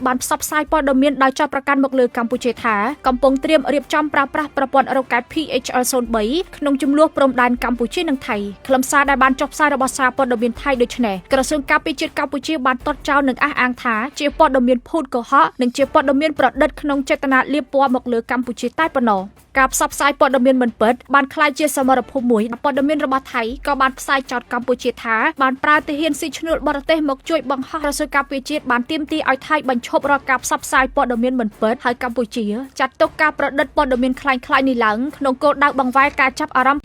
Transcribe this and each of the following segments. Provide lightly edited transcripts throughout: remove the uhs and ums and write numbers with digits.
บานซับไซปอดเมียนได้จับประกันหมกเลยกัมพูชีถากำปงเตรียมเรียบจำปราประประปอนอารมณ์การ PHR โซนใบขนมจุ่มลวกปรมดันกัมพูชีนังไทยคลำซาได้บานจบไซระบาซาปอดเมียนไทยโดยเฉพาะกระทรวงการพิจิตรกัมพูชีบานต้นเจ้าหนึ่งอ่างถาเจียปอดเมียนพูดก็ฮะหนึ่งเจียปอดเมียนประดัดขนมเจตนาเรียบปัวหมกเลยกัมพูชีใต้ปนอกับซับไซปอดเมียนเหมือนเปิดบานคลายเจียสมรภูมิมวยปอดเมียนระบาดไทยก็บานไซจอดกัมพูชีถาบานปลาเทียนซิชนุลบารเตหมกช่วยบังคับกระทรวงการพิจิตรบานเตรียมตีไอไทยบรรชบรอกับซับไซปอดเมียนเหมือนเปิดให้กัมพูชีจัดตกการประดัดปอดเมียนคลายในหลังขนมโกดดักบังไว้การจับอารมณ์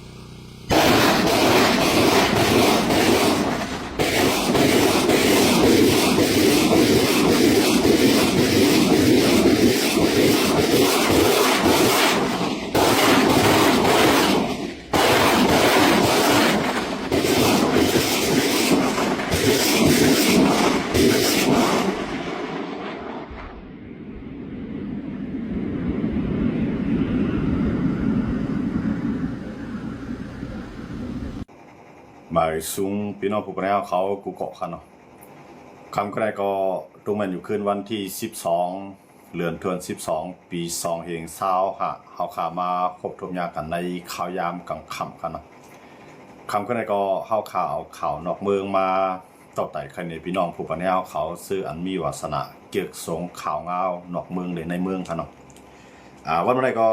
หมายสูงพี่น้องผู้ปกครองเขากูเกาะกันเนาะคำแรกก็ตรงมันอยู่คืนวันที่12เดือนธันวาคม12ปี2เฮงเศร้าฮะเขาขามาพบทมยากันในข่าวยามกลางค่ำกันเนาะคำแรกก็เข้าข่าวนอกเมืองมาต่อไต่ใครในพี่น้องผู้ปกครองเขาซื้ออันมีวาสนาเกี่ยวสงข่าวเงานอกเมืองหรือในเมืองกันเนาะวันนี้ก็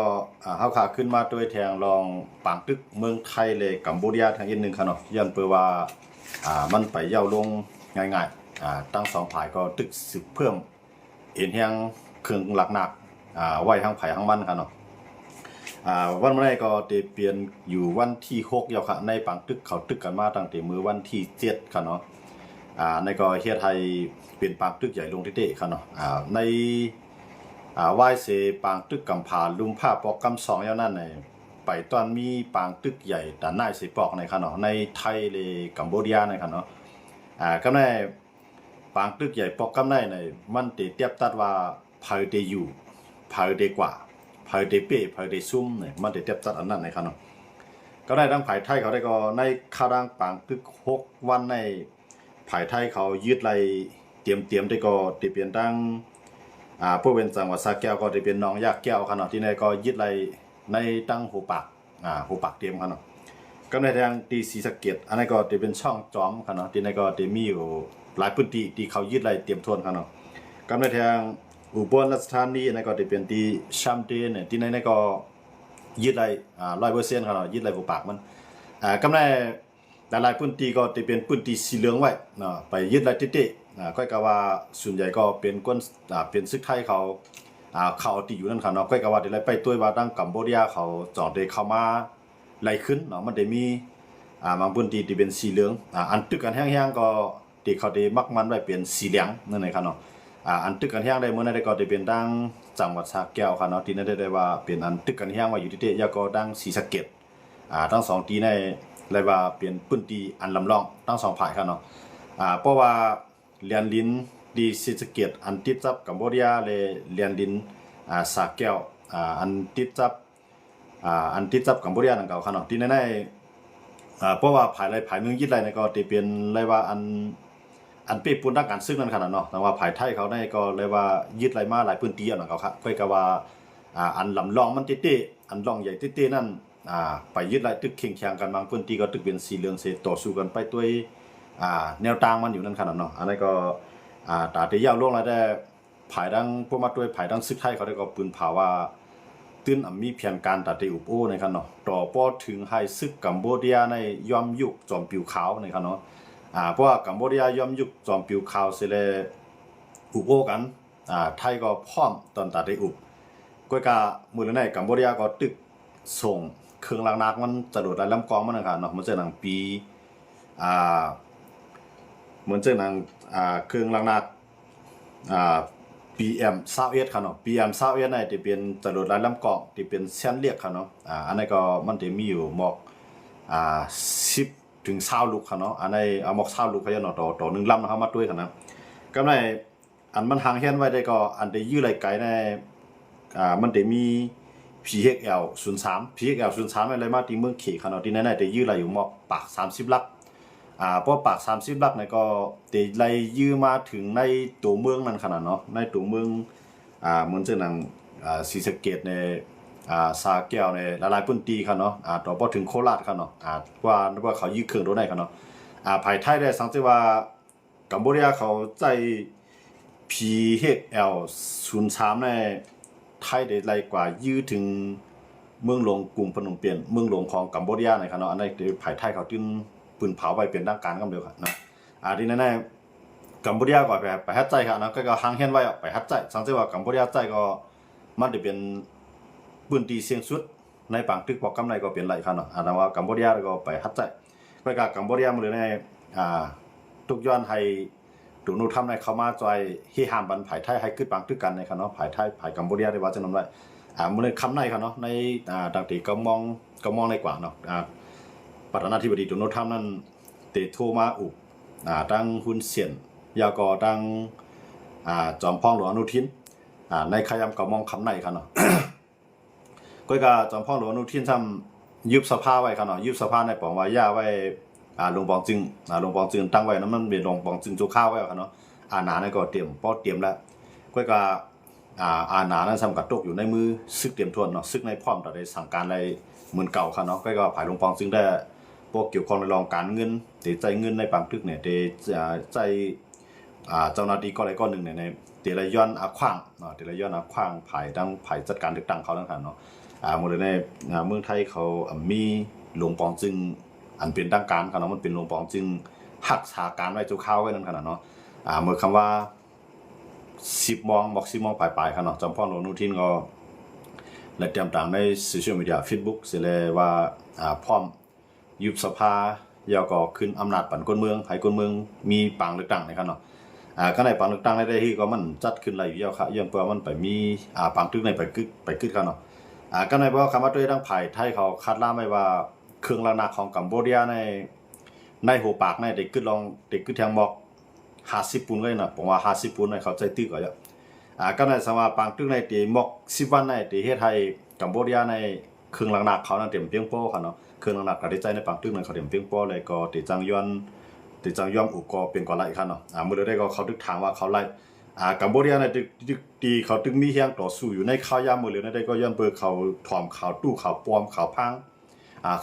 เขาขาขึ้นมาด้วยแทงรองปางตึกเมืองไทยเลยกัมพูชาทางอีกหนึ่งครับเนาะยันเปว่ามันไปเย่าลงง่ายๆตั้งสองฝ่ายก็ตึกสืบเพิ่มเอ็นแหงเครื่องหลักหนักไหวทั้งไผ่ทั้งมันครับเนาะวันนี้ก็ได้เปลี่ยนอยู่วันที่6ยาวค่ะในปางตึกเขาตึกกันมาตั้งแต่มือวันที่7ครับเนาะในก็เฮียไทยเปลี่ยนปางตึกใหญ่ลงที่เตะครับเนาะในไหว้เสปางตึกกำผาลุมผ้าปอกกำสองยาวนั่นในไปตอนมีปางตึกใหญ่แต่นายเสปอกในครับเนาะในไทยเลยกัมพูชาในครับเนาะก็ในปางตึกใหญ่ปอกกำในมันเทียบตัดว่าเพอเดอยู่เพอเดกว่าเพอเดเป้เพอเดซุ่มเนี่ยมันเทียบตัดอันนั้นในครับเนาะก็ได้ทั้งภายไทยเขาได้ก็ในข้าดังปางตึก6วันในภายไทยเขายืดไรเตรียมได้ก็เปลี่ยนตั้งพวกเป็นจังหวัดสระแก้วก็จะเป็นน้องยากแก้วขนาดที่ในก็ยึดไรในตั้งหูปากเตรียมขนาดก็ในทางตีศรีสะเกษอันนี้ก็จะเป็นช่องจอมขนาดที่ในก็จะมีอยู่หลายพื้นที่ที่เขายึดไรเตรียมทวนขนาดก็ในทางอุบลราชธานีอันนี้ก็จะเป็นที่ชัมเดนเนี่ยที่ในก็ยึดไร100%ขนาดยึดไรหูปากมันก็ในหลายพื้นที่ก็จะเป็นพื้นที่สีเหลืองไว้ไปยึดไรเตะก็กว่าส่วนใหญ่ก็เป็นคนเป็นซึกไทยเขาติอยู่นั่นครับเนาะก็กว่าได้ไปตัวว่าดังกัมพูชาเขาจอดได้เข้ามาไล่ขึ้นเนาะมันได้มีบางพื้นที่ที่เป็นสีเหลืองอันตึกกันแห้งๆก็ที่เขาได้มักมันไว้เป็นสีเหลืองนั่นเองครับเนาะอันตึกกันแห้งได้เมื่อนั้นได้ก็ได้เป็นดังจังหวัดสระแก้วครับเนาะที่นั่นได้ว่าเป็นอันตึกกันแห้งว่าอยู่ที่เตะยาก็ดังศรีสะเกษทั้งสองที่ในเลยว่าเป็นพื้นที่อันลำลองทั้งสองฝ่ายครับเนาะเพราะว่าเลียนดินดีศรีสะเกษอันติดจับกัมพูชาเลยเลียนดินสระแก้วอันติดจับกัมพูชานั่นเก่าขนาดที่ในเพราะว่าภายเมืองยึดไรในก็ตีเปลี่ยนเลยว่าอันเปียปุ่นด้านการซึกนั่นขนาดเนาะแต่ว่าภายไทยเขาได้ก็เลยว่ายึดไรมาหลายพื้นที่นั่นเก่าครับก็ว่าอันลำลองมันเต้อันลองใหญ่เต้นั่นไปยึดไรตึกเข่งแข่งกันบางพื้นที่ก็ตึกเป็นสีเหลืองเสต่อสู้กันไปด้วยแนวทางมันอยู่นั่นขนาดเนาะอันนี้ก็ตาที่ยาวล่วงแล้วได้ภายดังพวกมาด้วยภายดังซึกไทยเขาได้ก็ปืนผ่าว่าตื้นมีเพียงการตัดอุปโภในครับเนาะต่อป้อถึงให้ซึกกัมพูชาในยอมยุกจอมปิวขาวในครับเนาะเพราะว่ากัมพูชายอมยุกจอมปิวขาวเสเลยอุปโภกันไทยก็พร้อมตอนตัดอุปก็กะมือละในกัมพูชาก็ตึกส่งเครื่องล้างนักมันจะโดดลายลำกองมันนะครับเนาะมันจะหนังปีเหมือนเจ้าหนังเครื่องล้างนักPM21ครับเนาะPM21นี่ที่เป็นจรวดลายลำกองที่เป็นแซนเรียกครับเนาะอันนี้ก็มันจะมีอยู่หมอก10 ถึง 20 ลูกครับเนาะอันนี้เอาหมอก20 ลูกเขาจะเนาะต่อ1ลำนะครับมาด้วยกันนะก็ในอันมันห่างแค่นไว้ได้ก็อันที่ยื้อไหลไกลในมันจะมี PHL03 ไว้เลยมาที่เมืองเขครับเนาะที่นั่นน่ะจะยื้อไหลอยู่หมอกปาก30 ลัก เพราะปาก30ลักเนี่ยก็ตีไล่ยื้อมาถึงในตัวเมืองนั่นขนาดเนาะในตัวเมืองเหมือนเช่นศรีสะเกษในสาแก้วในหลายๆพื้นที่ครับเนาะต่อพอถึงโคราชครับเนาะว่าเขายื้อเครื่องโดนได้ครับเนาะภายไทยได้สังเกตว่ากัมพูชาเขาใจ PHL03 ในไทยได้ไล่กว่ายื้อถึงเมืองหลวงกรุงพนมเปญเมืองหลวงของกัมพูชานะครับเนาะอันนี้ภายไทยเขาตึ้งปืนเผาไปเป็นทางการกันเดียวครับนะที่นั่นกัมพูชาก็ไปฮัดใจครับนะก็หางเฮียนไว้ไปฮัดใจสังเกตว่ากัมพูชาใจก็มันจะเป็นปืนตีเสียงสุดในปังตึกบอกกำไรก็เป็นไรครับเนาะแต่ว่ากัมพูชาก็ไปฮัดใจไปกับกัมพูชามันเลยในทุกย้อนให้ถูกนูทำในเขามาจอยที่ห้ามบันภายไทยให้ขึ้นปังตึกกันในครับเนาะภายไทยภายกัมพูชาได้ว่าจะนำไรมันเลยคำในครับเนาะในต่างตีก็มองในกว่าเนาะประธานาธิบดีโดนัลด์ทรัมป์นั้นติดโทรมาอุบตั้งหุ้นเสียนยาก่อตั้งจอมพองหลวงอนุทินในขยำก็มองคำในครับเนาะ ก็จอมพองหลวงอนุทินทำยุบสภาไว้ครับเนาะยุบสภาในปองว่าย่าไว้หลวงปองจึงตั้งไว้นั้นมันเป็นหลวงปองจึงโจข้าวไว้ครับเนาะหนาในก็เตรียมแล้วก็หนานั้นทำกับตกอยู่ในมือซึกเตรียมทวนเนาะซึกในพร้อมแต่ได้สั่งการอะไรเหมือนเก่าครับเนาะก็ผ่ายหลวงปองจึงได้พวกเกี่ยวข้องในรองการเงินใจเงินในปังทึกเนี่ยใจเจ้าหน้าที่ก็อะไรก็หนึ่งในเตละย้อนขว้างเตละย้อนขว้างภายจัดการเลือกตั้งเขาทั้งนั้นเนาะหมดเลยในเมืองไทยเขามีหลวงปองจึงอันเป็นทางการครับเนาะมันเป็นหลวงปองจึงหักษาการไว้เจ้าข้าวไว้นั่นขนาดเนาะเมื่อคำว่า10 โมงบอก10 โมงปลายๆครับเนาะจอมพลหลวงอนุทินก็และเตรียมต่างในโซเชียลมีเดีย Facebook เสร็จเลยว่าพร้อมยุบสภาแล้วก็ขึ้นอำนาจปั่นคนเมืองให้คนเมืองมีปังเลือกตั้งนะครับเนาะก็ในปังเลือกตั้งได้ที่ก็มันจัดขึ้นหลายอยู่แล้วครับย้อนเพื่อมันไปมีปังตึกในไปกึดครับเนาะก็ในเพราะคำว่าด้วยทั้งภายไทยเขาคาดล่าไม่ว่าเครื่องระนาของกัมพูชาในหัวปากในเด็กกึดแทงบอก50 ปูนเลยนะผมว่า50 ปูนในเขาใจตื้อก็เยอะก็ในสมาปังตึกในตีหมอก10 วันในตีเฮ็ดให้กัมพูชาในเครื่องหนักเขานั้นเต็มเพียงโป้ค่ะเนาะเครื่องหนักก็ได้ใจในปังตึกนั้นเขาเต็มเพียงโป้เลยก็ติจังย้อนอุกก็เป็นกว่าไล่ค่ะเนาะมื้อได้ก็เขาตึกทางว่าเขาไล่กัมพูชาในตีเขาตึกมีเฮียงต่อสู้อยู่ในข้าวยามมื้อเลยได้ก็ย้อนเปิดเขาถ่อมเขาตู้เขาปลอมเขาพัง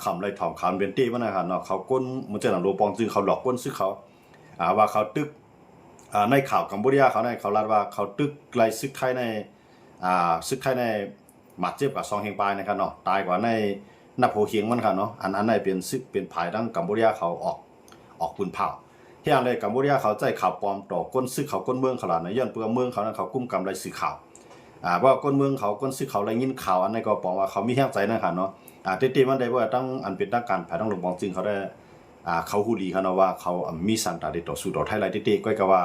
คำไรถ่อมเขาเป็นตี้มันนะครับเนาะเขาก้นมันจะหลังโลปองจึงเขาหลอกก้นซื้อเขาว่าเขาตึกในข่าวกัมพูชาเขาลาดว่าเขาตึกไกลซึกไทยในหมัดเจ็บกับซองเฮงปลายนะครับเนาะตายกว่าในนับโหเฮียงมันครับเนาะอันในเป็นซึกเป็นภายทั้งกัมพูชาเขาออกปืนเผาที่อย่างไรกัมพูชาเขาใจข่าวปลอมต่อก้นซึกเขาก้นเมืองเขาหลานในย้อนเปลือกเมืองเขานั้นเขากุ้มกำไรสื่อข่าวว่าก้นเมืองเขาก้นซึกเขาไรยินข่าวอันในก็ปองว่าเขามีแห้งใจนะครับเนาะตีมันได้ว่าตั้งอันเป็นตั้งการภายทั้งหลวงปองจึงเขาได้เขาฮู้ดีเขาเนาะว่าเขามีสังกัดต่อสู้ต่อไทยไรตีก็ว่า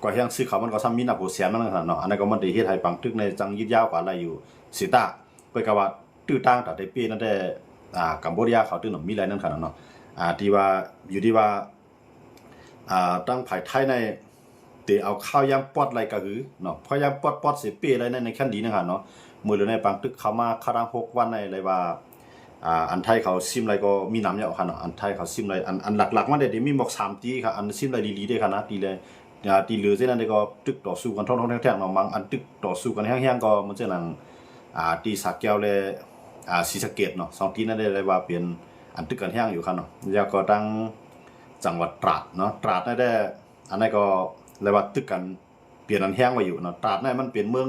ก็ยังซื้อเขามันก็ซ้ำมีนับโหเสียมันนั่นเนาะอันนั้นก็มันได้เฮ็ดให้ปังตึกในจังยืดยาวกว่าอะไรอยู่สิตาก็ว่าตื้อตั้งแต่ได้ปีนั่นได้กัมพูชาเขาตึกมีอะไรนั่นขนาดเนาะที่ว่าอยู่ที่ว่าตั้งภายไทยในตีเอาข้าวยำปอดอะไรก็คือเนาะข้าวยำปอดสิปีอะไรในขั้นดีนะครับเนาะมื้อเลยในปังตึกเขามาคารัง6 วันในอะไรว่าอันไทยเขาซิมอะไรก็มีน้ำเยอะครับเนาะอันไทยเขาซิมอะไรอันหลักๆมันได้มีหมอก3 ตีครับอันซิมอะไรดีๆได้ครับนะตีเลยตีเหลือเส้นนั้นก็ตึกต่อสู้กันท่องแท่งๆเนาะบางอันตึกต่อสู้กันแห้งๆก็มันจะนั่งตีสากแก้วเลยศรีสะเกษเนาะ2 ตีนั่นได้เลยว่าเป็นอันตึกกันแห้งอยู่ครับเนาะแล้วก็ตั้งจังหวัดตราดเนาะตราดได้อันนั้นก็เลยว่าตึกกันเปลี่ยนอันแห้งไว้อยู่เนาะตราดนั่นมันเป็นเมือง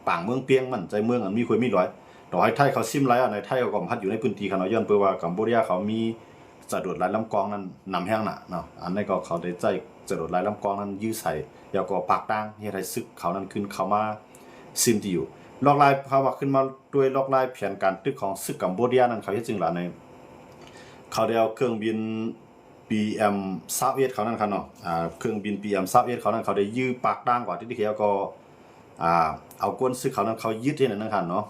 ป่างเมืองเปียงมันใจเมืองอันมีคุยมีร้อยต่อให้ไทยเขาซิมไรในไทยก็พัดอยู่ในพื้นที่ครับเนาะย้อนเพื่อว่ากัมพูชาเขามีจรวดลายลำกองนั้นนำแห้งน่ะเนาะอันนี้ก็เขาได้ใจจรวดลายลำกองนั้นยื้อใส่แล้วก็ปากตั้งเฮ็ดให้ซึกเขานั้นขึ้นเขามาซิมที่อยู่ลอกลายเขาว่าขึ้นมาด้วยลอกลายแผนการตึกของซึกกัมพูชานั้นเขาเฮ็ดจริงหลายในเขาได้เอาเครื่องบิน PM21เขานั้นครับเนาะเครื่องบิน PM21เขานั้นเขาได้ยื้อปากตั้งกว่าที่เขาก็เอาก้นซึกเขานั้นเขายึดที่นั่นนะครับเนาะ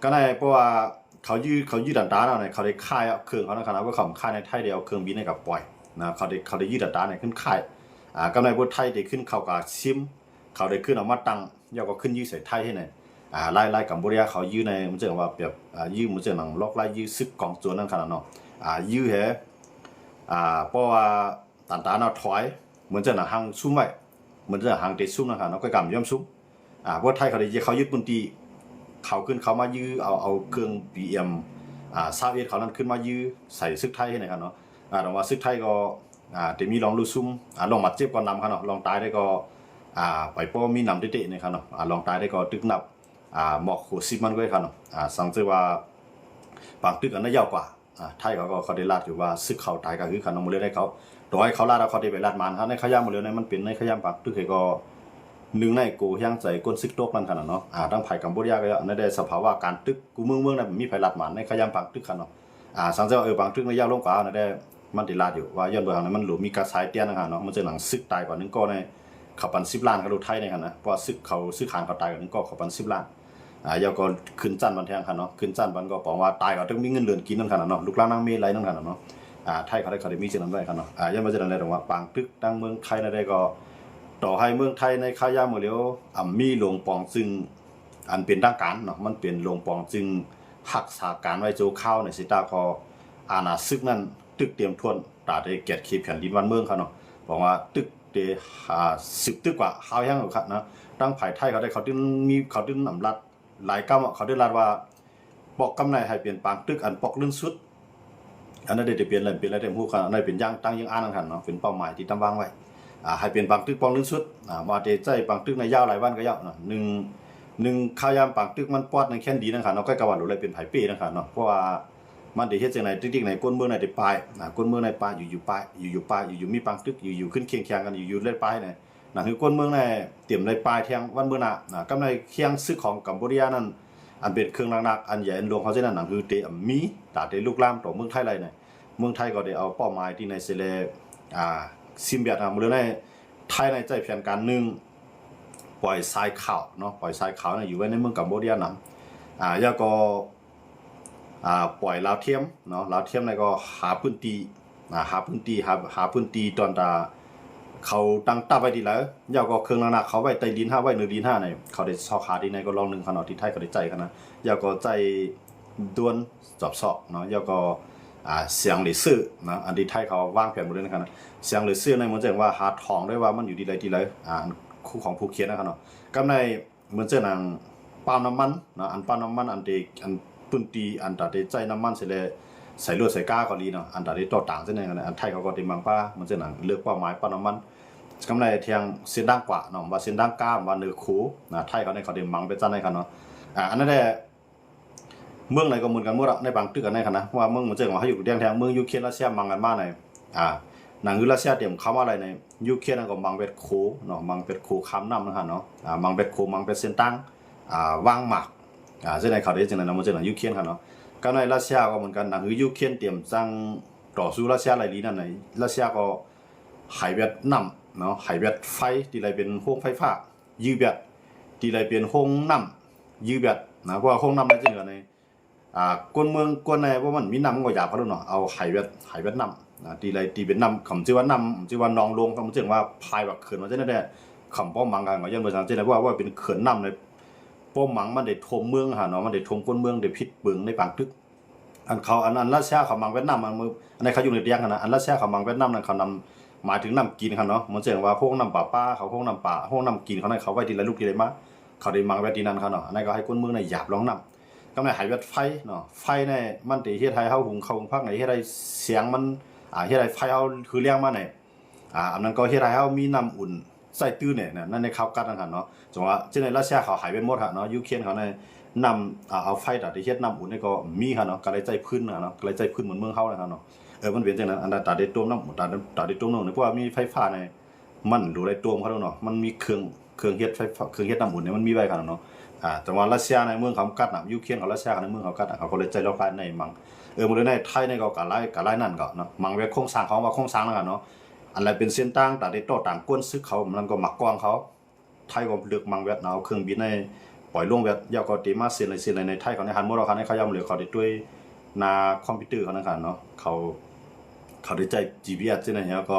ก็ได้เพราะว่าเขายืดดันตาเนี่ยเขาได้ค่ายเครื่องเขานะครับว่าเขาค่ายในไทยเดียวเครื่องบินให้กับปล่อยนะเขาได้ยืดดันตาเนี่ยขึ้นค่ายก็ในพวกไทยได้ขึ้นเขากับซิมเขาได้ขึ้นเอามาตั้งยาวก็ขึ้นยืดใส่ไทยให้เนี่ยไล่กัมพูชาเขายืดในมันจะว่าแบบยืดมันจะหนังล็อกไล่ยืดซึกกองโจรนั่นขนาดเนาะยืดแห่ เพราะว่าตันตาเนาะถอยเหมือนจะหนังหางซุ่มไว้เหมือนจะหางเตะซุ่มนะครับเนาะก็กำย่อมซุ่มพวกไทยเขาได้เขายึดบนตีเขาขึ้นเขามายื้อเอาเครื่อง BM ซาเวียตเขานั้นขึ้นมายื้อใส่ซึกไทยให้นะครับเนาะแต่ว่าซึกไทยก็เดี๋ยวมีลองลูซุ่มลองมัดเจ็บก่อนนำครับเนาะลองตายได้ก็ไปป้อมีนำเตะๆนะครับเนาะลองตายได้ก็ตึกนับหมอกหัวซิมันก็ได้ครับเนาะสังเกตว่าบางตึกอันนั้นยาวกว่าไทยเขาได้ลาดอยู่ว่าซึกเขาตายก็คือขันน้องมือเลี้ยได้เขาโดยเขาลาดเขาได้ไปลาดมันครับในขย่ำมือเลี้ยในมันเป็นในขย่ำปากตึกเหก็หนึ่งในกูย่างใจก้นซึกโตกนั่นขนาดเนาะตั้งไผ่กัมพูชาก็ในได้สภาวะการตึกกูเมืองนั้นมีไผ่ลาดมันในขย่ำปากตึกขนาดสังเกตว่าบางตึกในยาวลงกว่าในได้มันติลาดอยู่ว่าย้อนเบื้องนั้นมันหลุมมีกระสายเตี้ยนะครับเนาะมันจะหลังซึกตายกว่านึงก็ในขับปัน10 ล้านกระโดดไทยในขณะเพราะซึกเขาซึกขานเขาตายกว่านึงก็ขับปัน10 ล้านยาวก็ขึ้นจันบันแทงขนาดเนาะขึ้นจันบันก็บอกว่าตายก็ต้องมีเงินเดือนกินนั่นขนาดเนาะลูกหลานนางเมย์ไรนั่นขนาดเนาะไทยเขาได้มีเช่นนั้นได้ขนาดย้อนมาจะนั่นเลยตรงว่าปางตึกตั้งเมืองไทยในได้ก็ต่อให้เมืองไทยในข้ายาเมื่อเลี้ยวมีหลวงปองซึ่งอันเป็นทางการเนาะมันเป็นหลวงปองจึงหักษาการไว้โจข้าวในสิตาคออาณาซึกนั้นตึกเตรียมทวนตาได้เกียรติขีแผ่นดินวันเมืองเขาเนาะบอกว่าตึกเด10 ตึกกว่าข้าวแห้งหรอกครับนะตั้งไผ่ไทยเขาได้เขาดึงอำรัดหลายกำเขาได้รัดว่าปอกกำในให้เปลี่ยนปางตึกอันปอกลื่นสุดอันนั้นได้เปลี่ยนอะไรเป็นอะไรเต็มหูกันอันนั้นเป็นย่างตั้งยังอ่านกันเนาะเป็นเป้าหมายที่ตั้งวางไว้ให้เปลี่ยนปางตึกปองลื่นสุดมาเตใจปางตึกในยาวหลายวันก็ยาวเนาะหนึ่งข้าวยามปางตึกมันปอดในแค่นดีนะครับเนาะก็กระว่าหรืออะไรเป็นไผ่เป้นะครับเนาะเพราะว่ามันได้เฮ็ดจังได๋ติ๊กๆในก้นเมืองในได้ปลายก้นเมืองในปลายอยู่ปลายอยู่มีปางตึกอยู่ขึ้นเคียงกันอยู่เลยปลายเนี่ยนั่นคือก้นเมืองในเตรียมในปลายเที่ยงวันเมื่อน่ะกำในเคียงซึกของกัมพูชานั้นอันเป็นเครื่องหนักๆอันใหญ่อันหลวงเขาจะนั่นนั่นคือเตมีตาได้ลุกลามต่อเมืองไทยไรเนี่ยเมืองไทยก็ได้เอาเป้าหมายที่ในเซเลซิมเบียดมื้อในไทยในใจแผนการ1ปล่อยทรายขาวเนาะปล่อยทรายขาวอยู่ไว้ในเมืองกัมพูชานั้นแล้วก็ปล่อยลาวเทียมเนาะลาวเทียมในก็หาพื้นที่หาพื้นที่ตอนตาเขาตั้งตับไว้ดีแล้วยาวก็เครื่องหนักเขาไว้ใต้ดิน5ไว้เหนือดิน5ในเขาได้ซอกขาดีในก็ลอง1ขนาดที่ไทยก็ได้ใจกันนะยาวก็ใจดวนจอบซอกเนาะยาวก็เสียงหรือซื่อนะอันที่ไทยเขาวางแผนหมดเลยนะครับเสียงหรือซื่อในมันจะว่าหาทองได้ว่ามันอยู่ดีไรคู่ของผู้เขียนนะครับเนาะกับในเหมือนเจ้านางปาล์มน้ำมันนะอันปาล์มน้ำมันอันเด็กอันปืนตีอันตัดใจน้ำมันเสร็จเลยใส่เลือดใส่ก้าก็ดีเนาะอันตัดต่อต่างเส้นนึงนะอันไทยเขาก็ตีมังป้าเหมือนเจ้านางเลือกเป้าหมายปาล์มน้ำมันกับในเทียงเส้นด้านกว่าเนาะว่าเส้นด้านก้าว่าเนื้อคูนะไทยเขาในเขาตีมังไปจ้าในกันเนาะอันนั้นแหละเมืองไหนก็เหมือนกันหมดในบางตึกกันในกันนะว่าเมืองเหมือนเจ้าว่าเขาอยู่แดงแทงเมืองยูเครนรัสเซียมังกันบ้านในหนังรัสเซียเตรียมเข้ามาอะไรในยูเครนก็มังเป็ดโคเนาะมังเป็ดโคคำน้ำนะครับเนาะมังเป็ดโคมังเป็ดเส้นตั้งวางหมากเส้นในเขาได้จังนั้นมันจะหนังยูเครนครับเนาะก็ในรัสเซียก็เหมือนกันหนังยูเครนเตรียมจังต่อสู้รัสเซียอะไรลีนั่นในรัสเซียก็หายเวียดนามเนาะหายเวียดไฟที่ไรเป็นห้องไฟฟ้ายืดเวียดที่ไรเป็นห้องน้ำยืดเวียดนะเพราะว่าห้องน้ำในจังกันในก้นเมืองก้นในเพราะมันมีน้ำก็หยาบเขาด้วยเนาะเอาหายเวียดนามตีไรตีเป็นน้ำคำชื่อว่าน้ำชื่อว่านองลงคำชื่อว่าพายแบบเขื่อนมาเช่นนั้นแหละคำป้อมมังกันก็ยังภาษาเช่นนั้นว่าเป็นเขื่อนน้ำในป้อมมังมันได้ทมเมืองหาเนาะมันได้ทมก้นเมืองได้พิษเบืองในปางตึกอันเขาอันรัสเซียเขามังเวียดนามอันในเขาอยู่ในเตียงกันนะอันรัสเซียเขามังเวียดนามนั่นเขานำหมายถึงน้ำกินกันเนาะมันเช่นว่าห้องน้ำป่าเขาห้องน้ำป่าห้องน้ำกินเขาในเขาไว้ทีละลูกทีละมาเขาได้มังเวียดดินันเขาเนาะอันนั้นก็ให้ก้นเมืองในหยาบร้องน้ำก็ในหายเวียดไฟเนาะไฟในมันตีเฮ็ดให้เฮาหุงข้าวหุงผักในเฮ็ดให้เสียงมันเฮ็ดให้ไฟเฮาคือเลี้ยงมาเนี่ยอันนั้นก็เฮ็ดให้เฮามีน้ำอุ่นใส่ตื้อเนี่ยนั่นในข้าวกัดนั่นหั่นเนาะจังว่าจังในรัสเซียเขาหายไปหมดหั่นเนาะยูเครนเขาในนำเอาไฟตัดที่เฮ็ดน้ำอุ่นนี่ก็มีหั่นเนาะก็เลยใจพื้นเนาะก็เลยใจพื้นเหมือนเมืองเฮาเลยหั่นเนาะมันเป็นจังนั้นอันตัดได้ต้มน้ำตัดได้ต้มน้ำเนี่ยเพราะว่ามีไฟฟ้าในมันดูได้ต้มเขาเนาะมันมีเครื่องเฮ็ดไฟเครื่องเฮ็ดน้ำอุ่นเนี่ยมันมีไว้คั่นเนาะจังว่ารัสเซียในเมืองเขากัดน่ะยูเครนกับรัสเซียในเมืองเขากัดเขาก็เลยใจร้อนในมังมื้อในไทยในก็กะไล่นั่นก็เนาะมังเวโครงสร้างของว่าโครงสร้างนั่นกันเนาะอันไรเป็นเส้นต่างแต่ได้ต่อต่างก้นซึกเขามันก็มักกว้างเขาไทยก็เลือกมังเวทเอาเครื่องบินในปล่อยลงเวทยาวก็ตีมาเส้นอะไรในไทยเขาในหันหมดเราคันในเขาย่ำเหลือเขาได้ด้วยนาคอมพิวเตอร์เขานั่นกันเนาะเขาได้ใจ GPS จังได๋แล้วก็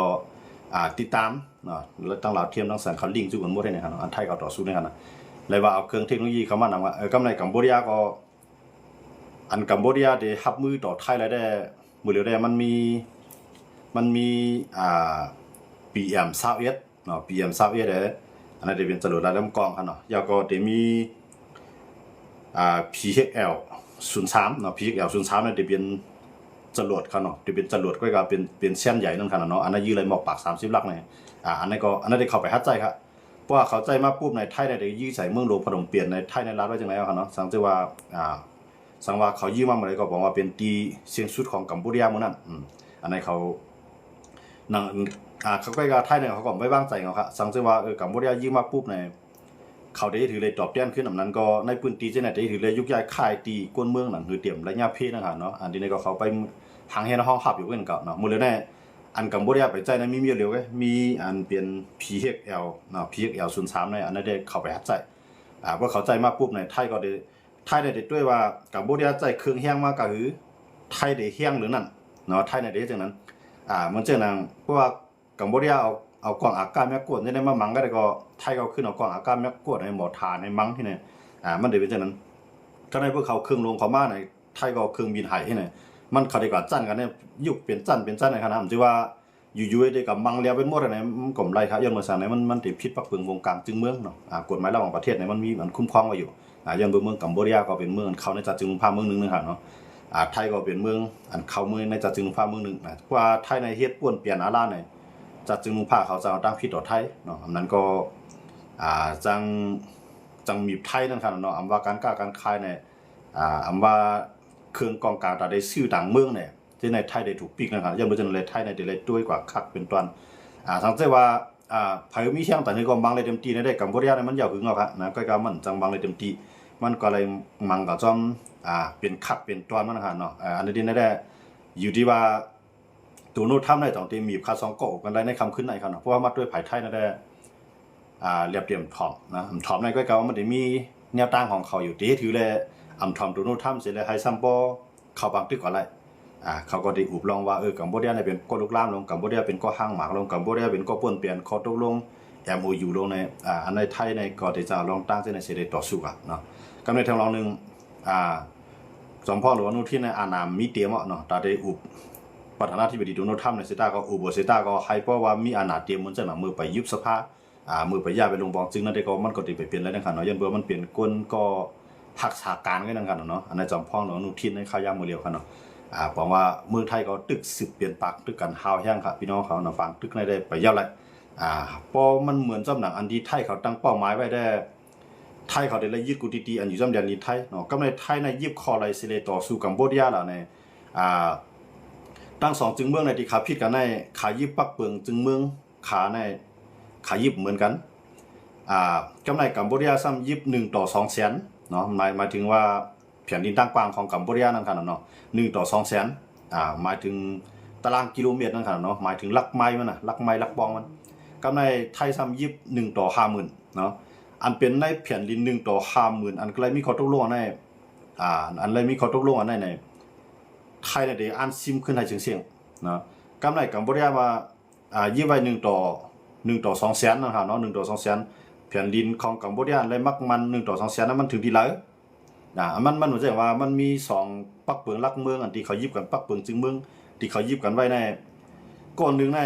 ติดตามเนาะแล้วตั้งหลาวเทียมตั้งแสงเขาลิงก์อยู่กันหมดได้ในคั่นเนาะอันไทยเขาต่อสู้ในคั่นน่ะเลยว่าเอาเครื่องเทคโนโลยีเข้ามานำว่ากำในกัมพูชาก็อันกัมพูชาได้รับมือต่อไทยแล้วได้มื้อเดียวได้มันมี มันมีPM21เนาะ PM21เด้ออันนั้นจะเป็นจรวดระดับกองครับเนาะแล้วก็จะมีPHL03เนาะ PHL03นั่นจะเป็นจรวดครับเนาะจะเป็นจรวดก็เป็นเส้นใหญ่นั่นครับเนาะอันนั้นยืนเลยหมอกปาก30ลักเนี่ยอันนั้นได้เข้าไปฮัดใจครับเพราะว่าเข้าใจมาปุ๊บในไทยได้ยื้อใส่เมืองหลวงพนมเปญในไทยในลาวไว้จังได๋ครับเนาะสังเกตว่าสังว่าเขายื้อมาเมื่อใดก็บอกว่าเป็นตีเสียงสุดของกัมพูชามื้อนั้นอันนั้นเขานั่งเขาก็ไทยเนี่ยเขาก็ไม่วางใจเขาครับสังเกตว่ากัมพูชายื้อมาปุ๊บในเขาได้ถือเลยตอบแทนขึ้นอันนั้นก็ในพื้นที่จังได๋ได้ถือเลยยุกย้ายค่ายตีก้นเมืองนั่นคือเตรียมระยะเพศนะครับเนาะอันนี้ก็เขาไปทางเฮ็ดห้องหับอยู่เพิ่นก็เนาะมื้อแล้วแน่อันกัมพูชาไปใจนั้นมีเร็วมีอันเป็น PHL เนาะ PHL03 ในอันนั้นได้เข้าไปหัดใจพอเข้าใจมาปุ๊บในไทยก็ได้ไทยได้ด้วยว่ากัมพูชาใจเครื่องแห้งมาก็คือไทยได้แห้งหรือนั่นเนาะไทยได้จังนั้นมันจังนั้นเพราะว่ากัมพูชาเอากล่องอากาศแม่กวดได้มามังก็ได้ก็ไทยก็ขึ้นเอากล่องอากาศแม่กวดในหมอทานในมังที่นี่มันได้เป็นจังนั้นก็ในพวกเขาเครื่องลงเขามาในไทยก็เครื่องบินหายที่นี่มันเขาได้กว่าจั่นกันเนี่ยยุคเป็นจั่นในขนาดที่ว่าอยู่ๆได้กับมังเลียวเป็นหมดอะไรมันกลมไรครับย้อนมาสั่งไหนมันติดพิษปักเปิงวงการจึงเมืองเนาะกฎหมายระหว่างประเทศเนี่ยมันมีมันคุ้มครองไว้อยู่ย้อนเมืองกัมพูชาก็เป็นเมืองเขาในจัดจึงภาคเมืองนึงนะครับเนาะไทยก็เป็นเมืองอันเขาเมืองในจัดจึงภาคเมืองนึงว่าไทยในเฮ็ดป่วนเปลี่ยนอาราเนี่ยจัดจึงภาคเขาจะเอาตั้งพิษต่อไทยเนาะอันนั้นก็จังมีไทยนั่นครับเนาะอำว่าการกล้าการคายเนี่ยอำว่าเครื่องกองกลางตาได้ซื่อต่างเมืองเนี่ยที่ในไทยได้ถูกปิกนะครับยังบ่จังเลยไทยในได้เลยด้วยกว่าคักเป็นตอนสังเกตว่าไผมีเชียงแต่นี่ก็บังเลยเต็มที่ได้กัมพูชาเนี่ยมันยาวหึงเอาครับนะก็มันจังบังเลยเต็มที่มันก็เลยมังก็จอมเป็นคักเป็นตอนมันนะครับเนาะอันนี้ได้อยู่ที่ว่าตัวโน้ตทำได้ต้องเต็มมีค่า2กอกกันได้ในคำขึ้นไหนครับเนาะเพราะว่ามาด้วยไผไทยนั่นได้เรียบเตรียมถ่อมนะถ่อมในก็มันได้มีแนวตั้งของเขาอยู่ที่ถือเลยถ่อมตัวโน้ตทำเสร็จแล้วให้ซัมโปเข้าบางตึกก่อนเลยเขาก็ได้อุบลองว่ากัมพูชาเนี่ยเป็นก้อลุกล้ามลงกัมพูชาเป็นก้อห้างหมากลงกัมพูชาเป็นก้อป่วนเปลี่ยนข้อตกลงMOU ลงในอันในไทยในก็ได้จะลองตั้งเส้นในเสด็จต่อสู้กันเนาะกำในทางลองนึงสมพ่อหลวงนุที่ในอานามมีเตรียมเนาะตาได้อุบประธานาธิบดีโดนัลด์ทรัมป์ในเซตาก็อุบเซตาก็ให้เพราะว่ามีอาณาเตรียมมันจะหนังมือไปยุบสภามือไปย่าไปลงบองจึงนั่นได้ก็มันก็ได้ไปเปลี่ยนแล้วนะครับเนาะยันเบอร์มันเปลี่ยนก้นก็หักษาการกันนะครับเนาะอันในจอมพ่อหลวงนุที่ในข้าวยามมือเดียวกันเนาะบอกว่าเมืองไทยก็ตึกสืบเปลี่ยนปากตึกกันหาวแห้งครับพี่น้องเขาเนาะฟังตึกในได้ไปยาวเลยพอมันเหมือนจำหนังอันที่ไทยเขาตั้งเป้าหมายไว้ได้ไทยเขาได้เลยยึดกุฏิอันอยู่จำเดียนนี้ไทยเนาะก็ในไทยในยิบคอไรสิเลต่อสู้กัมพูชาล่ะในตั้ง2จึงเมืองในที่ขาพิษกันในขายิบปักเปิงจึงเมืองขาในขายิบเหมือนกันกำไรกัมพูชาซ้ำยิบ1 ต่อ 2 แสนเนาะหมายถึงว่าแผ่นดินตั้งกว้างของกัมพูชานั่นครับเนาะ1 ต่อ 2 แสนหมายถึงตารางกิโลเมตรนั่นครับเนาะหมายถึงลักไม้มันน่ะลักไม้ลักบองมันกำไรไทยซ้ำยิบ1 ต่อ 50,000เนาะอันเป็นในแผ่นดิน1 ต่อ 50,000อันก็เลยมีข้อตกลงในอันเลยมีข้อตกลงอันในไทยได้อันซิมขึ้นให้เสียงๆเนาะกำไรกัมพูชาว่ายิบไว้1 ต่อ 2 แสนนะครับเนาะ1 ต่อ 2 แสนแผ่นดินของกัมพูชาเลยมักมัน1 ต่อ 2 แสนนั้นมันถึงที่ไหนมันเหมือนว่ามันมี2ปักเปิงลักเมืองอันที่เขายิบกันปักเปิงจึงเมืองที่เขายิบกันไว้ในก้อนนึงใน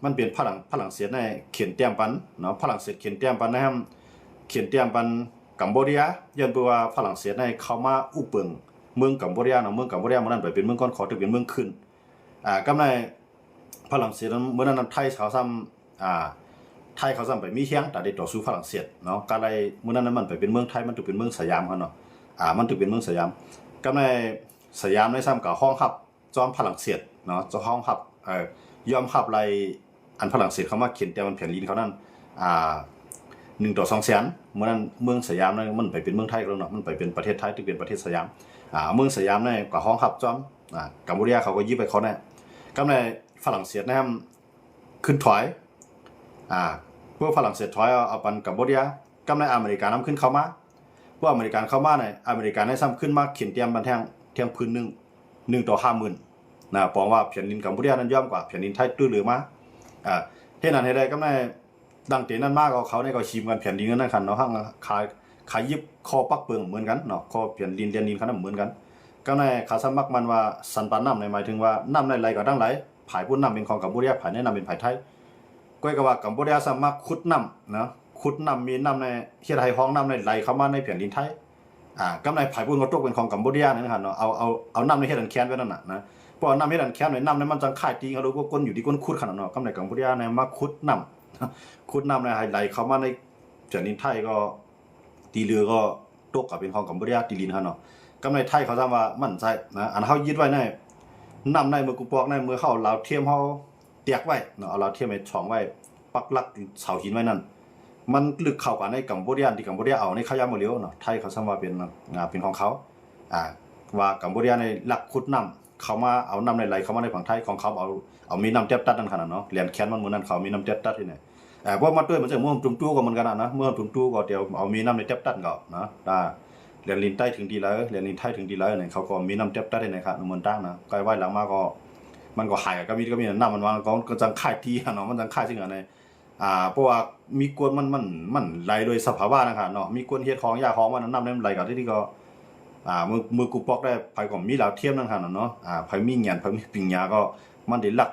มันเป็นฝรั่งเศสในเขียนเตรียมปันเนาะฝรั่งเศสเขียนเตรียมปันนะครับเขียนเตรียมปันกัมพูชาย้อนไปว่าฝรั่งเศสในเข้ามาอุเปิงเมืองกัมพูชาเนาะเมืองกัมพูชามันนั้นไปเป็นเมืองก้อนขอถึงเป็นเมืองขึ้นกำในฝรั่งเศสเมื่อนั้นไทยเขาซ้ำไทยเขาซ้ำไปมีเฮียงแต่ได้ต่อสู้ฝรั่งเศสเนาะการอะไรเมื่อนั้นมันไปเป็นเมืองไทยมันถูกเป็นเมืองสยามเขาเนาะมันถูกเป็นเมืองสยามก็ในสยามในซ้ำกับห้องฮับจอมฝรั่งเศสเนาะจะห้องฮับยอมฮับไรอันฝรั่งเศสเขามาเขียนแต่มันแผ่นดินเขานั่น1 ต่อ 2 แสนเมื่อนั้นเมืองสยามนั่นมันไปเป็นเมืองไทยแล้วเนาะมันไปเป็นประเทศไทยที่เป็นประเทศสยามเมืองสยามในกับห้องฮับจอมกัมพูชาเขาก็ยิบไปเขาแน่ก็ในฝรั่งเศสนะครับขึ้นถอยพวกฝรั่งเศสถอยเอาปันกัมพูชาก็ในอเมริกานำขึ้นเข้ามาพวกอเมริกันเข้ามาในอเมริกันให้ซ้ำขึ้นมาเขียนเตรียมบันเทียงพื้น1 ต่อ 50,000ปองว่าแผ่นดินกัมพูชานั้นย่อมกว่าแผ่นดินไทยตื้อหรือมาเท่นั้นให้ได้ก็ในดังเตนั้นมากเขาในก็ชิมกันแผ่นดินนั้นคันเนาะห้างขายยิบคอปักเปิงเหมือนกันเนาะคอแผ่นดินขนาดเหมือนกันก็ในขาสมักมันว่าสันปานน้ำในหมายถึงว่าน้ำในไหลก็ดังไหล ผายผู้นำเป็นของกัมพูชาผายแนะนำเป็นผายไทยก็ก็ว่ากัมพูชาสามารถขุดน้ำนะขุดน้ำมีน้ำในเฮียไทยห้องน้ำในไหลเข้ามาในแผ่นดินไทยกำไรผายผู้ก็ตกเป็นของกัมพูชานะครับเนาะเอาน้ำในเฮียดันแคนไว้นั่นน่ะนะเพราะน้ำเฮียดันแคนในน้ำในมันจังค่ายตีเขารู้ว่าก้นอยู่ที่ก้นขุดขนาดเนาะกำไรกัมพูชาในมาขุดน้ำขุดน้ำในไหลเข้ามาในแผ่นดินไทยก็ตีเรือก็ตกกับเป็นของกัมพูชาตีลินฮะเนาะกำไรไทยเขาทำว่ามั่นใจนะอันเขายึดไว้ในน้ำในมือกูปอกในมือเขาเราเทียมเขาเตียกไว้เนาะเอาเราเทียมไปช่องไว้ปักหลักเสาหินไว้นั่นมันลึกเข้ากันในกัมพูชาที่กัมพูชาเอาในขยะหมดแล้วเนาะไทยเขาทำว่าเป็นของเขาว่ากัมพูชาในหลักขุดน้ำเขามาเอาน้ำในไหลเขามาในฝั่งไทยของเขาเอามีน้ำเต็บตัดนั่นขนาดเนาะเหรียญแค้นมันเหมือนนั่นเขามีน้ำเต็บตัดที่ไหนเพราะมาด้วยมันจะเมื่อจุ่มตู้ก็มันกันนะเมื่อจุ่มตู้ก็เดี๋ยวเอามีน้ำในเต็บตัดก็นะเหรียญลินใต้ถึงดีแล้วเหรียญลินไทยถึงดีแล้วเนี่ยเขาก็มีน้ำเต็บตัดที่ไหนครับเหมือนตั้งนะใกล้ไหวหลังมาก็มันก็หายก็มีน้ำมันวางก็จังค่ายทีเนาะมันจังค่ายจริงอ่ะในเพราะว่ามีกวนมันไหลโดยสภาวะนะครับเนาะมีกวนเฮ็ดของยาของมันน้ำในไหลกับที่ก็มือกูปอกได้ไผก็มีเหลาเทียมนั่นค่ะเนาะไผมีเงียนไผมีปิงยาก็มันได้ลัก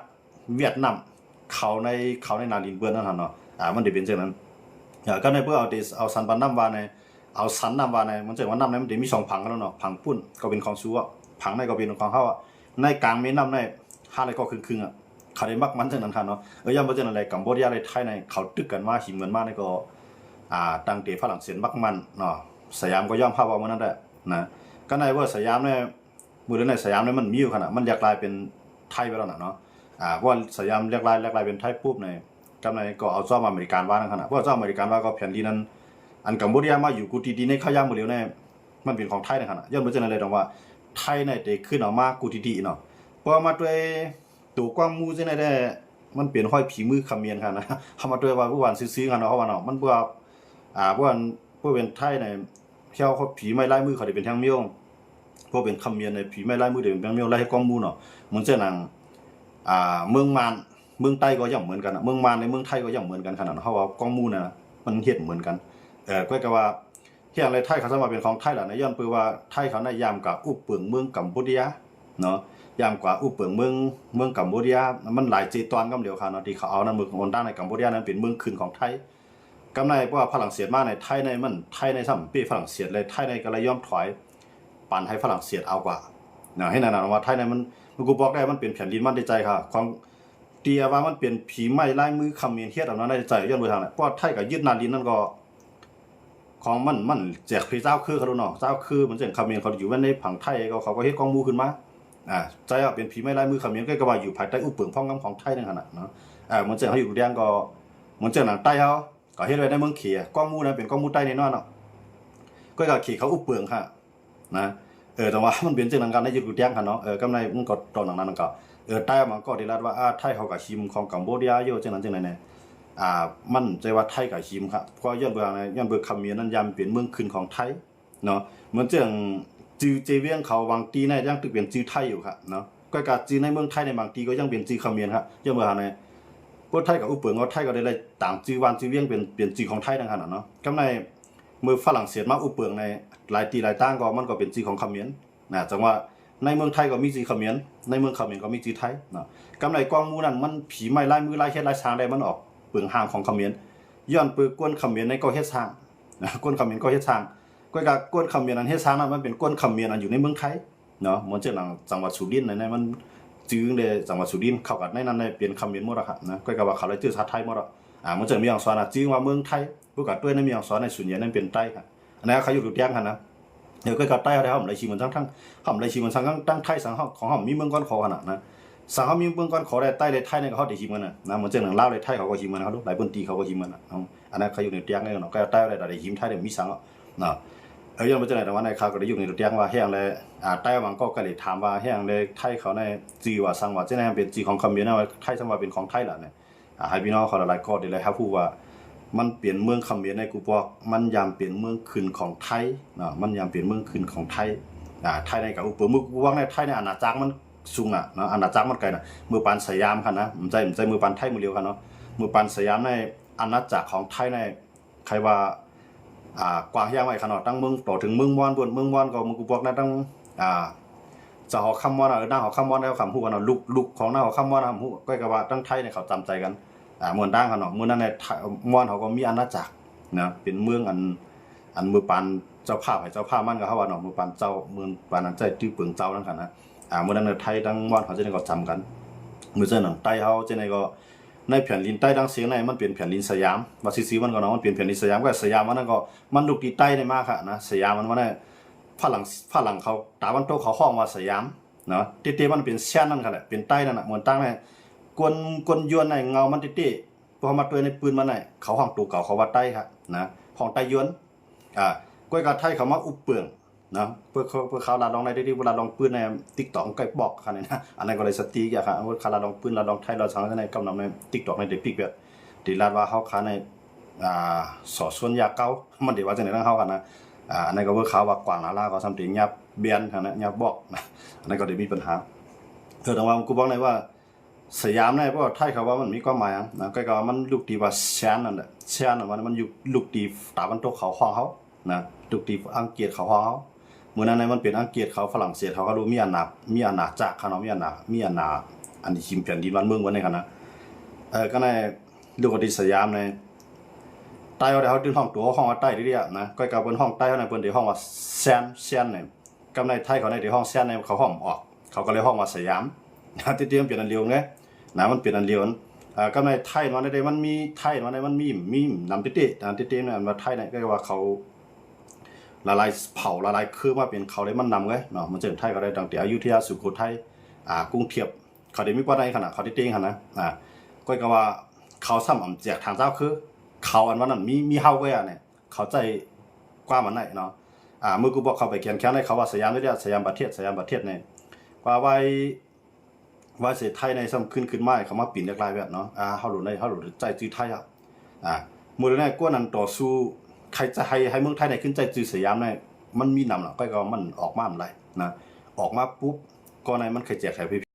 เวียดนามเขาในนาลินเบื้อนนั่นค่ะเนาะมันได้เป็นเช่นนั้นก็ในเพื่อเอาสันปานน้ำวาในเอาสันน้ำวาในมันจะว่าน้ำในมันได้มี2ผังกันแล้วเนาะผังปุ้นก็เป็นของซัวผังในก็เป็นของเขาในกลางมีน้ำใน5อะไรก็ครึ่งเขาได้มักมันจังนั้นค่ะเนาะย่อมบ่จังนั้นเลยกัมพูชาในไทยในเขาตึกกันว่าหิมกันมาในก็ตั้งแต่ฝรั่งเศสมักมันเนาะสยามก็ย่อมภาพว่ามันนั่นแหละนะก็ในว่าสยามเนี่ยมือในสยามเนี่ยมันมีอยู่ขนาดมันแยกลายเป็นไทยไปแล้วนะเนาะเพราะสยามแยกลายเป็นไทยปุ๊บในกำในก็เอาซ่อมอเมริกันว่านั่นขนาดเพราะซ่อมอเมริกันว่าก็แผ่นดินนั้นอันกัมพูชามาอยู่กูดีๆในข้าย่างมือเดียวเนี่ยมันเป็นของไทยนะขนาดย่อมรู้จักอะไรตรงว่าไทยเนี่ยได้ขึ้นออกมากูดีๆเนาะเพราะมาด้วยตัวกว้างมูจังได๋ได้มันเปลี่ยนห้อยผีมือคำเมียนค่ะนะเฮามาด้วยว่าผู้วันซื้อๆกันเนาะเฮาว่าเนาะมันบ่ผู้วันผู้เป็นไทยในเที่ยวเขาผีไม้ลายมือเขาได้เป็นทางเมียวพวกเป็นคำเมียนในผีไม้ลายมือได้เป็นทางเมียวไล่ให้กองมูเนาะมันจะนั่งเมืองมานเมืองใต้ก็ย่อมเหมือนกันเมืองมานในเมืองไทยก็ย่อมเหมือนกันขนาดเฮาว่ากองมูน่ะมันเฮ็ดเหมือนกันก็ว่าเฮียงอะไรไทยเขาสามารถเป็นของไทยล่ะในย้อนปือว่าไทยเขาในยามกับอุเปิงเมืองกัมพูชาเนาะยามกว่าอุเปิงเมืองกัมพูชามันหลายจีตอนกำเดียวค่ะเนาะที่เขาเอานั้นเมืองคนด้านในกัมพูชานั้นเป็นเมืองคืนของไทยกำในเพราะว่าฝรั่งเศสมาในไทยในมันไทยในซ้ำปีฝรั่งเศสเลยไทยในก็เลยย่อมถอยปั่นให้ฝรั่งเศสเอากว่าเนาะให้นั่นว่าไทยในมันกูบอกได้มันเป็นแผ่นดินมันได้ใจค่ะของเตียว่ามันเป็นผีไม้ลายมือคำเมียนเฮ็ดเอานั้นได้ใจย้อนไปทางนั้นเพราะไทยก็ยึดนาดินนั่นก็ของมันแจกพระเจ้าคือเขาเนาะเจ้าคือมันเจ๋งคำเมียนเขาอยู่ในผังไทยเขาก็เฮ็ดกองมูขึ้นมาใจเป็นผีไม้ลายมือคำเมียนก็ว่าอยู่ภายใต้อุปเปิงพ้องกำของไทยนั่นขนาดเนาะมันเจ๋งเขาอยู่แดงก็มันเจ๋งหนังใต้เขาก็เฮ็ดไว้ในเมืองเขียกองมูนั้นเป็นกองมูใต้แน่นอนเนาะก็ขี่เขาอุปเปิงค่ะนะแต่ว่ามันเป็นเจ๋งหนังกันในอยู่แดงค่ะเนาะกำไรมันก็ตอนหนังนั้นก็ใต้มันก็ได้รัดว่าไทยเขาก็ชิมของกัมพูชาอยู่จังนั้นจังไหนเนี่ยมันใจว่าไทยกับชิมครับเพราะย้อนเบืองคำเมียนนั้นยามเป็นเมืองคืนของไทยเนาะเหมือนจังจื้อเจเวียงเขาบางตีในยังตึกเป็นจื้อไทยอยู่ครับเนาะก็การจื้อในเมืองไทยในบางตีก็ยังเป็นจื้อคำเมียนครับย้อนเบืองในพวกไทยกับอุปเปิงไทยก็ได้ต่างจื้อวันจื้อเวียงเป็นจื้อของไทยนั่นขนาดเนาะกำในเมื่อฝรั่งเศสมาอุปเปิงในหลายตีหลายตั้งก็มันก็เป็นจื้อของคำเมียนนะจังว่าในเมืองไทยก็มีจื้อคำเมียนในเมืองคำเมียนก็มีจื้อไทยเนาะกำในกองมูนั้นมันผีไม้ลายมือลายเฮ็ดลายช้างได้มันออกเปลืองห่างของคำเมียนย้อนปือกวนคำเมียนในก็เฮ็ดช้างกวนคำเมียนก็เฮ็ดช้างก็กกวนคำเมียนอันเฮ็ดช้างนั้นมันเป็นกวนคำเมียนอันอยู่ในเมืองไทยเนาะเหมือนจังหวัดสุรินทร์ในมันจื้อเลยจังหวัดสุรินทร์เข้ากับในนั้นในเป็นคำเมียนหมดอะครับนะก็ว่าเขาเลยจื้อชาติไทยหมดอ่ะมันจะมีอย่างสอนจื้อว่าเมืองไทยผู้กับด้วยในมีอย่างสอนในส่วนใหญ่นั้นเป็นใต้ครับอันนั้นเขาอยู่แดงกันนะก็ใต้เขาได้เฮาเลยชีมันทั้งเฮาเลยชีมันทั้งไทยสังของเฮามีเมืองก้อนขอขนาดนะสังเขามีเมืองก้อนขอได้ใต้เลยไทยในเขาได้หิมกันนะเหมือนเจ้าหนังลาวเลยไทยเขาก็หิมกันเขาหลายพื้นที่เขาก็หิมกันอันนั้นเขาอยู่ในเตียงเลยเนาะก็ใต้ได้หิมไทยได้มีสังเนาะยังเป็นเจ้าไหนแต่ว่าในข่าวก็ได้อยู่ในเตียงว่าแห้งเลยใต้บางก็เลยถามว่าแห้งเลยไทยเขาในจีว่าสังว่าเจ้าไหนเป็นจีของคำเมียนว่าไทยสังว่าเป็นของไทยล่ะเนี่ยให้พี่น้องเขาหลายก็ได้เลยครับพูดว่ามันเปลี่ยนเมืองคำเมียนในกูบอกมันยามเปลี่ยนเมืองคืนของไทยเนาะมันยามเปลี่ยนเมืองคืนของไทยไทยในกับอุปเมืองกูว่าในไทยในอาณาจักรมันสูงเนาะอาณาจักรมันไกลนะมือปานสยามค่ะนะมันใจมือปานไทยมือเดียวกันเนาะมือปานสยามในอาณาจักรของไทยในใครว่ากว้างยาวไว้ขนาดตั้งเมืองต่อถึงเมืองมอนบนเมืองมอนก็มือกูบอกนะตั้ง จะเขาคำว่าหน้าเขาคำว่าแล้วคำพูดกันเนาะลูกของหน้าเขาคำว่าคำพูดก็กว่าตั้งไทยเนี่ยเขาจำใจกันเมืองดังกันเนาะเมืองนั้นในมอนเขาก็มีอาณาจักรนะเป็นเมืองอันมือปานเจ้าภาพให้เจ้าภาพมันก็เขาว่าเนาะมือปานเจ้าเมืองปานนั้นใจตื้อเปิงเจ้านั่นกันนะเมืองนั้นในไทยดังมอนเขาจะได้ก็จำกันมือเจ้าหนังไต้เขาจะได้ก็ในแผ่นดินใต้ดังเสียงในมันเป็นแผ่นดินสยามว่าซีมันก็เนาะมันเป็นแผ่นดินสยามก็สยามมันนั่นก็มันลูกตีใต้ได้มากค่ะนะสยามมันว่าเนี่ยฝรั่งเขาตาวันโตเขาห้องว่าสยามเนาะเต้มันเป็นเซียนนั่นค่ะแหละเป็นใต้นั่นน่ะเหมือนตั้งเนี่ยกวนยวนในเงามันเต้พอมาตัวในปืนมันไหนเขาห้องตูเก่าเขาว่าใต้ครับนะห้องใต้ยวนก้อยกาไทยเขามาอุบเปลืองนะเพื่อเขาลาลองในที่เวลาลองปืนในติ๊กต็อกก็บอกค่ะเนี่ยนะอันนั้นก็เลยสติอย่างค่ะว่าคาลาลองปืนลาลองไทยเราสั่งในกำลังในติ๊กต็อกในเด็กปิกแบบที่ลาดว่าเขาขาในสอส่วนยาเก้ามันเดี๋ยวว่าจะไหนต้องเข้ากันนะอันนั้นก็เพื่อเขาว่ากวางนาลาก็ทำถึงยับเบียนค่ะนะยับบอกนะอันนั้นก็เดี๋ยวมีปัญหาแต่ว่ากูบอกในว่าสยามเนี่ยเพราะไทยเขาว่ามันมีความหมายนะก็มันลูกตีว่าแชนนั่นแหละแชนมันอยู่ลูกตีตาวันโตเขาห้องเขานะลูกตีอังกฤษเขาห้องเขาเมื่อนั้นมันเป็นอังกฤษเขาฝรั่งเศสเขาก็รู้มีอาณาจักรเขาเนาะมีอาณาอันนี้ชิมแผ่นดินบ้านเมืองวันนี้กันนะก็ในลูกตีสยามในใต้เขาดึงห้องตัวห้องว่าใต้เรียๆนะก็กับบนห้องใต้เขาในบนที่ห้องว่าแซนเนี่ยกับในไทยเขาในที่ห้องแซนในเขาห้องออกเขาก็เลยห้องว่าสยามที่เตรียมเปลี่ยนอันเดียวไงนะมันเปลี่ยนอันเดียวก็ในไทยมันมีไทยมันมีนำติเต้เนี่ยมาไทยเนี่ยก็ว่าเขาละลายเผาละลายคือว่าเป็นเขาได้มันนำไงเนาะมันเจอไทยก็ได้ดังแต่อยุธยาสุโขทัยกรุงเทพเขาได้มีป้อนในขนาดเขาได้เต้งขนาดก็ว่าเขาซ้ำอ่ำแจกทางเจ้าคือเขาอันว่านั้นมีเฮาก็เนี่ยเขาใจกว้างมันไหนเนาะเมื่อกูบอกเขาไปเขียนแค่ในเขาว่าสยามสยามประเทศเนี่ยว่าไว้เสไทยในซ้ำขึ้นมาเขามาปิ่นเรียกลายแบบเนาะเฮาหลุดใจจื้อไทยมื้อนั้นกว่านั้นต่อสู้ใครจะให้เมืองไทยในขึ้นใจจื้อสยามเนี่ยมันมีนำล่ะก็มันออกมาอะไรนะออกมาปุ๊บก็ในมันเคยแจกให้